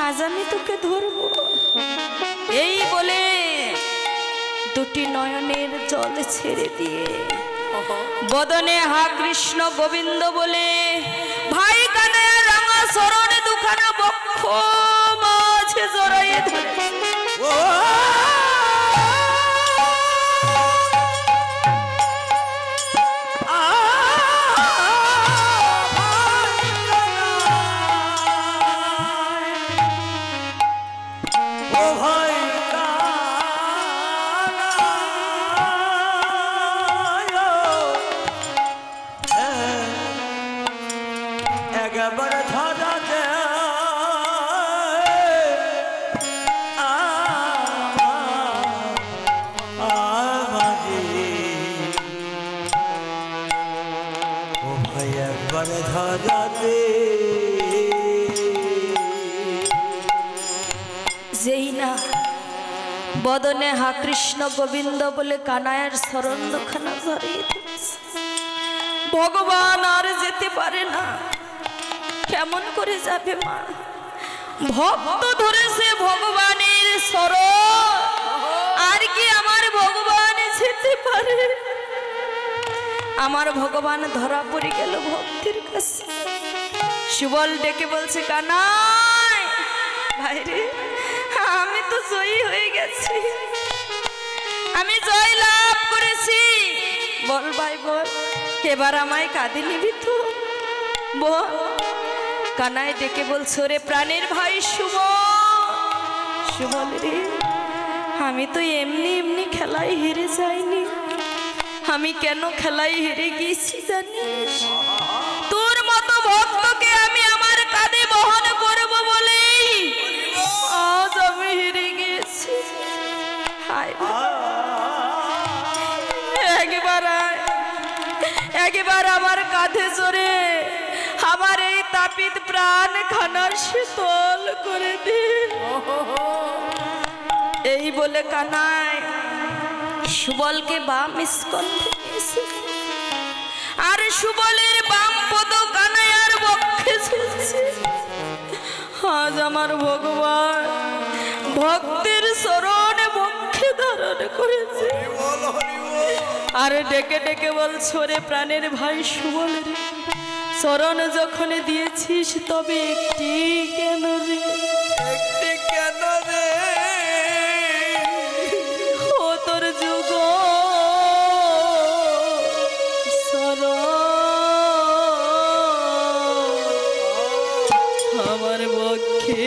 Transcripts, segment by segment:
আজ আমি তোকে ধরবো এই বলে দুটি নয়নের জল ছেড়ে দিয়ে বদনে হা কৃষ্ণ গোবিন্দ বলে ভাই কানে রাঙা শরণে দুখানা বক্ষ মাঝে জড়াইয়ে ধরে যেই না বদনে হা কৃষ্ণ গোবিন্দ বলে কানায়ের শরণ দুখানা জড়িয়ে ভগবান আর যেতে পারে না। কেমন করে যাবে মা? ভক্ত ধরেছে ভগবানের শরণ, আর কি আমার ভগবান যেতে পারে? আমার ভগবান ধরা পড়ে গেল ভক্তির কাছে। সুবল ডেকে বলছে কানাই ভাইরে, আমি তো জয়ী হয়ে গেছি, আমি জয় লাভ করেছি। বল ভাই বল, এবার আমায় কাঁদে নিবি তো বল। কানাই ডেকে বলছো রে প্রাণের ভাই সুবল রে, আমি তো এমনি এমনি খেলায় হেরে যাইনি। আমি কেন খেলায় হেরে গিয়েছি জানিস? তোর মতো ভক্তকে আমি আমার কাঁধে বহন করব বলেই আজ আমি হেরে গিয়েছি। একবার আমার কাঁধে চড়ে আমার এই তাপিত প্রাণ খানা শীতল করে দে। এই বলে কানাই সুবলকে বাম স্কন্ধে নিয়েছে, আর সুবলের বাম পদ কানাইয়ার বক্ষে ঝুলছে। আজ আমার ভগবান ভক্তের শরণে বক্ষে ধারণ করেছে, আর ডেকে ডেকে বলছো রে প্রাণের ভাই সুবল রে, শরণ যখন দিয়েছিস তবে একটি কেন রে, একটি কেন রে? ও তোর যুগ আমার পক্ষে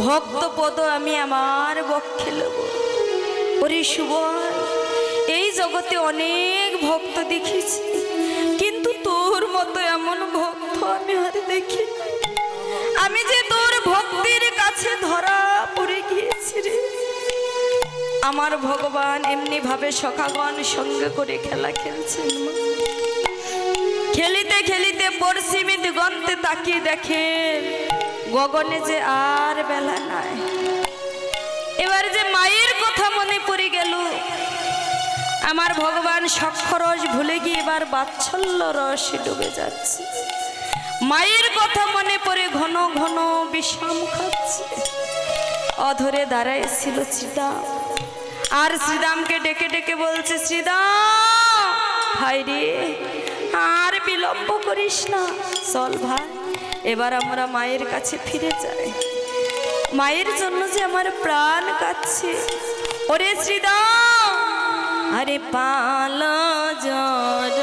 ভক্ত পদ আমি আমার বক্ষে লব। ওরে সুবল, এই জগতে অনেক ভক্ত দেখেছি, কিন্তু তোর মতো এমন ভক্ত আমি আর দেখি। আমি যে তোর ভক্তির কাছে ধরা পড়ে গিয়েছি রে। আমার ভগবান এমনি ভাবে সখাগণ সঙ্গে করে খেলা খেলছেন। খেলিতে খেলিতে পশ্চিমে দিগন্তে তাকিয়ে দেখে গগনে যে আর বেলা নাই। এবার যে মায়ের কথা মনে পড়ে গেল, আমার ভগবান সক্ষরস ভুলে গিয়ে এবার বাৎসল্য রসে ডুবে যাচ্ছে। মায়ের কথা মনে পড়ে ঘন ঘন বিষম খাচ্ছে। অধরে দাঁড়াইছিল শ্রীদাম, আর শ্রীদামকে ডেকে ডেকে বলছে, শ্রীদাম ভাই রে, আর বিলম্ব করিস না, চল ভাই এবার আমরা মায়ের কাছে ফিরে যাই। মায়ের জন্য যে আমার প্রাণ কাঁদছে। ওরে শ্রীদাম, আরে পাল জর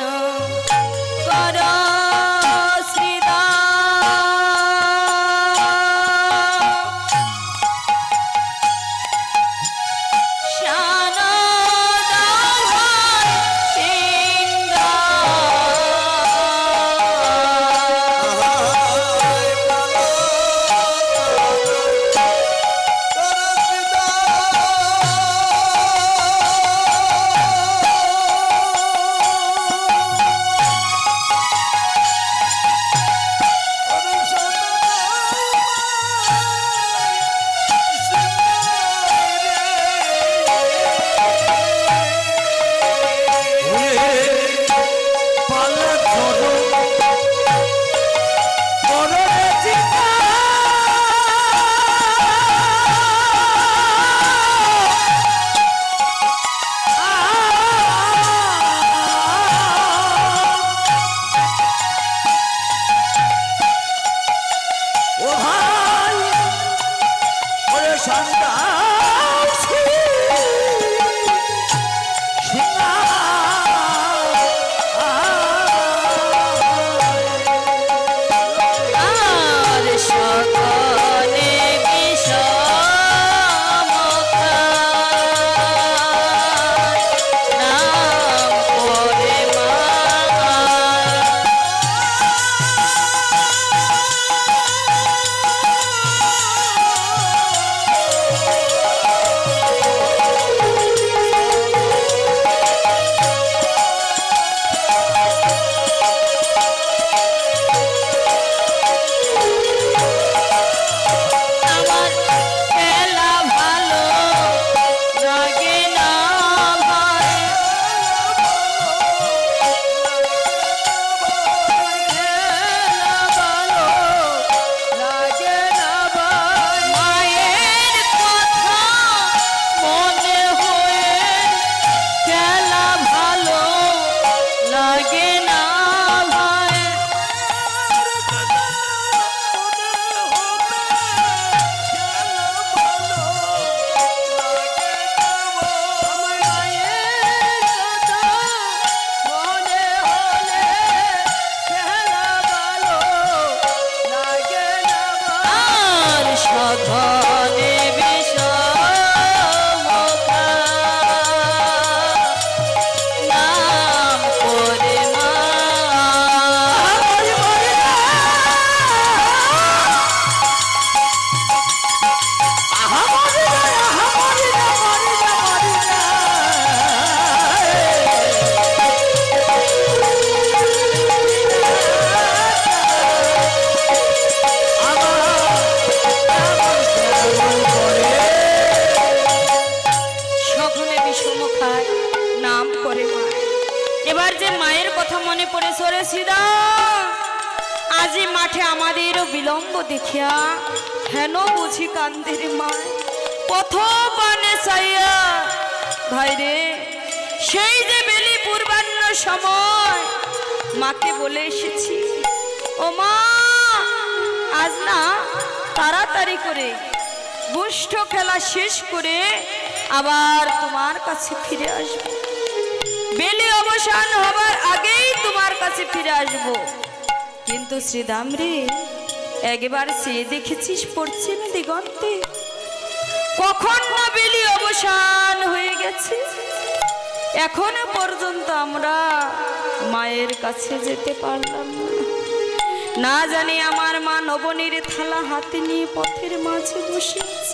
কর আজি মাঠে আমাদের বিলম্ব দেখিয়া হেন বুঝি কান্দের মায় পথ পানে চাইয়া। ভাই রে, সেই যে বেলি পূর্বাহ্ন সময় মাকে বলে এসেছি, ও মা আজ না তাড়াতাড়ি করে গুষ্ঠ খেলা শেষ করে আবার তোমার কাছে ফিরে আসবো। বেলি অবসান হবার আগেই তোমার কাছে ফিরে আসবো। কিন্তু শ্রীদাম রে, একবার সে দেখেছিস পশ্চিম দিগন্তে কখন না বেলি অবসান হয়ে গেছে, এখনো পর্যন্ত আমরা মায়ের কাছে যেতে পারলাম না। না জানি আমার মা নবনীর থালা হাতে নিয়ে পথের মাঝে বসে আছে।